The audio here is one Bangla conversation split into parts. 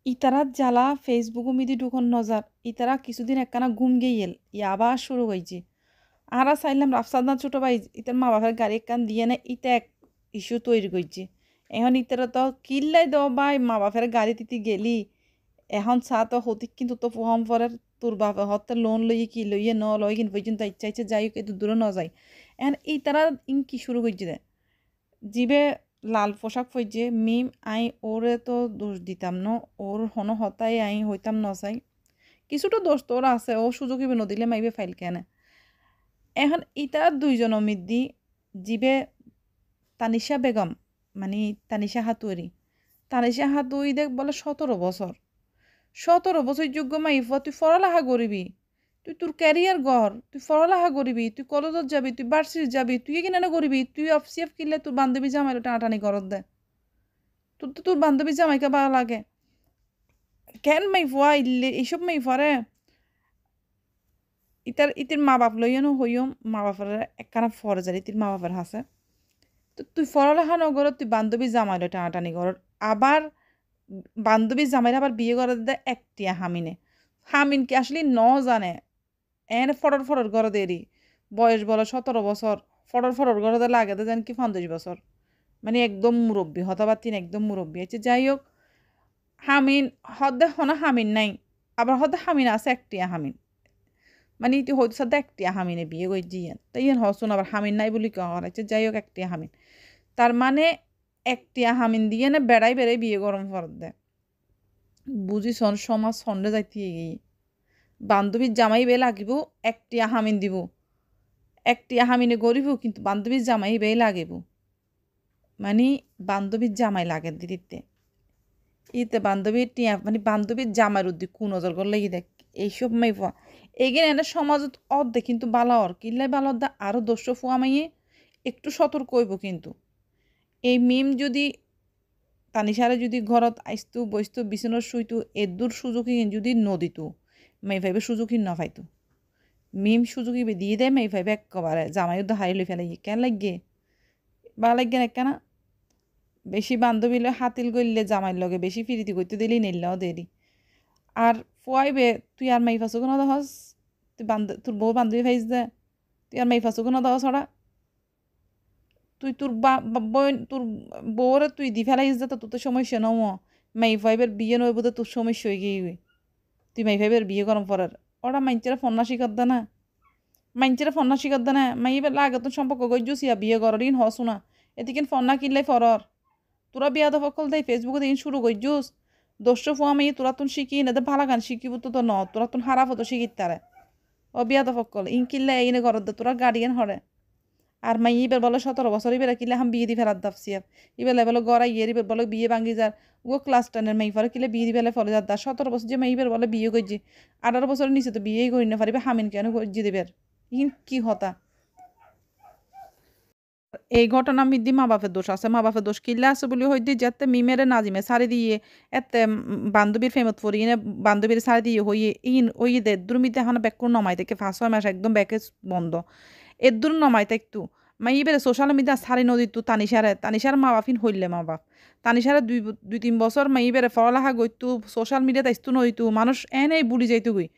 ইতারা জ্বালা ফেসবুক মিদি ঢুকন নজার ইতারা কিছুদিন একখানা ঘুম গেইল আবার শুরু হয়েছে আরা চাইলাম রাফসাদ না ছোট ভাই ইতার মা বাপের গাড়ি একখান দিয়ে না ইটা এক ইস্যু তৈরি করছে এখন ইতারা তো কিল্লাই দাও ভাই মা বাপের গাড়ি তিতি গেলি এখন চা তো হতিক কিন্তু তো ফোহাম পরের তোর বাপে হতে লোন লইয়ে কি লইয়ে ন লই কিন পর্যন্ত ইচ্ছা ইচ্ছা যাই একটু দূরে ন যায় এখন ইতারা ইন কি শুরু করছে দে জিবে লাল পোশাক পরছে মিম আই ওরে তো দোষ দিতাম ন ওর হন হতাই আই হইতাম নচাই কিছুটা দোষ তোর আছে ও সুযোগ ইবে নদিলে মাইবে ফাইল কেনে এখন ইতার দুইজন মিদ্দি জিবে তানিশা বেগম মানে তানিশা হাতুয়ারি তানিশা হাতুয়ারি দেখ বলে 17 বছর 17 বছর যোগ্য মাইফা তুই পড়ালেখা করবি তুই তোর ক্যারিয়ার গড় তুই পড়ালেখা করবি তুই কলেজত যাবি তুই ভার্সিটি যাবি তুই কিনা করবি তুই অফসিএফ কিনলে তোর বান্ধবী জামাইলো টানাটানি করত দে তোর তো তোর বান্ধবী জামাইকে ভালো লাগে কেন মাইফা ইল্লে এইসব মাইফারে ইতির মা বাপ লইয়ানো হইও মা বাপের একখানা ফরজার ইতির মা বাপের হাসে তো তুই পড়ালেখা নগর তুই বান্ধবী জামাইলো টানাটানি কর আবার বান্ধবী জামাইরা আবার বিয়ে করে দে একটিয়া হামিনে হামিন কি আসলে ন জানে এনে ফটর ফটর করে দেরি বয়স বলো 17 বছর ফটর ফটর করে দে লাগে দেন কি 50 বছর মানে একদম মুরব্বী হতাবাতিন একদম মুরব্বী আছে যাই হোক হামিন হদে হনা হামিন নাই আবার হদে হামিন আছে একটিয়া হামিন মানে ইতি হয়তো সাথে একটিয়া হামিনে বিয়ে করে জিয়ান তাই ইয়ান হসুন আবার হামিন নাই বলি কেউ হরাইছে যাই হোক একটিয়া হামিন তার মানে একটিয়া হামিন দিয়ে না বেড়াই বেড়াই বিয়ে গরম ফরত দেয় বুঝি সমাজ সন্ডে যাইতে গিয়ে বান্ধবীর জামাই বে লাগিব একটিয়া হামিন দিব একটিয়া হামিনে গরিব কিন্তু বান্ধবীর জামাই বে লাগিব মানে বান্ধবীর জামাই লাগে দিদিতে ইতে বান্ধবীর টিয়া মানে বান্ধবীর জামাইর উদ্দিক কোন নজর করলে দেখ এইসব মাইফা এগিয়ে এনে সমাজত অর্ধে কিন্তু বালাওয়ার কিল্লাই বালার দা আরও দস্য ফুয়া মাইয়ে একটু সতর্ক হইব কিন্তু এই মিম যদি তানিশারে যদি ঘরত আইস্তু বইস্তু বিছানোর শুইতু এদুর সুযোগই যদি নদিতু মাই ভাইবে সুযোগই না পাইতু মিম সুযোগই দিয়ে দেয় মাই ভাইবে একেবারে জামাই উদ্দা হারি লই ফেলে কেন লাগে বা লাগে না কেনা বেশি বান্ধবী লয় হাতিল গইলে জামাইর লগে বেশি ফিরিতি করতে দিলেই নিল্লাও দেরি আর ফুয়াইবে তুই আর মাই ফাঁসু কোনো দহস তুই তোর বউ বান্ধবী ফাইস দে তুই আর মাই ফাঁসু কোনো দহস ওরা তুই তোর তোর বউরে তুই দি ফেলাইস দে তো তোর তো সমস্যা নও মাই ফাইবের বিয়ে নইব তো তোর সমস্যা হয়ে গিয়ে তুই মাই ফাইবের বিয়ে গরম পড়ার ওরা মাইনচেরা ফন্না শিকার দে না মাইনচেরা ফন্না শিকার দে না মাইবে লাগে তোর সম্পর্ক গজ্জুসিয়া বিয়ে করার ইন হসু না এদিকে ফন্না কিনলে ফরর তোরা বিয়া দফা কল দেয় ফেসবুকে দিন শুরু গজ্জুস দোষ ফুয়া মাই তোরা তুন শিখি না ভালা গান শিখিব তো ন তোরা তুন হারাফ তো শিখিত তারে ও বিয়া দফা কল ইন কিনলে এইনে ঘরত দে তোরা গার্ডিয়ান হরে আর মাই ইবের বলে 17 বছর ইবের কিলে হাম বিয়ে দি ফেরাত দাফসিয়া ইবের বলে গড়াই ইয়ের বলে বিয়ে ভাঙ্গি যার ও ক্লাস 10 মাই ফলে কিলে বিয়ে দি ফেলে ফলে যার 17 বছর যে মাই ইবের বলে বিয়ে গজ্জি 18 বছরের নিচে তো বিয়েই করি না পারিবে হামিন কেন গজ্জি দেবের ইন কি হতা এই ঘটনা মিদ্দি মা বাপের দোষ আছে মা বাপের দোষ কিল্লা আছে বলে হইতে যাতে মিমেরে নাজিমে সারি দিয়ে এতে বান্ধবীর ফেমত ফরি এনে বান্ধবীর সারি দিয়ে হইয়ে ওই দে দুর্মিতে এখন ব্যাক করে নমাই থেকে 5-6 মাস একদম ব্যাকে বন্ধ এদুর নমাইতে একটু মাই এবারে সোশ্যাল মিডিয়া সারি নদীতু তানিশার মা বাপিন হইলে মা বাপ তানিশারে 2-3 বছর মাই এবারে পড়ালেখা গইতু সোশ্যাল মিডিয়াতে আসতু নইতু মানুষ এনেই বুলি যাইতু গই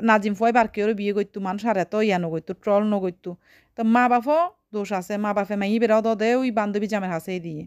নাজিম ফয় বার কেউ বিয়ে করতু মানুষ আর এত ইয়া নগৈতু ট্রল নগৈতু তো মা বাপও দোষ আছে মা বাপে মাই বেরাও দে ওই বান্ধবী জামের হাসেই দিয়ে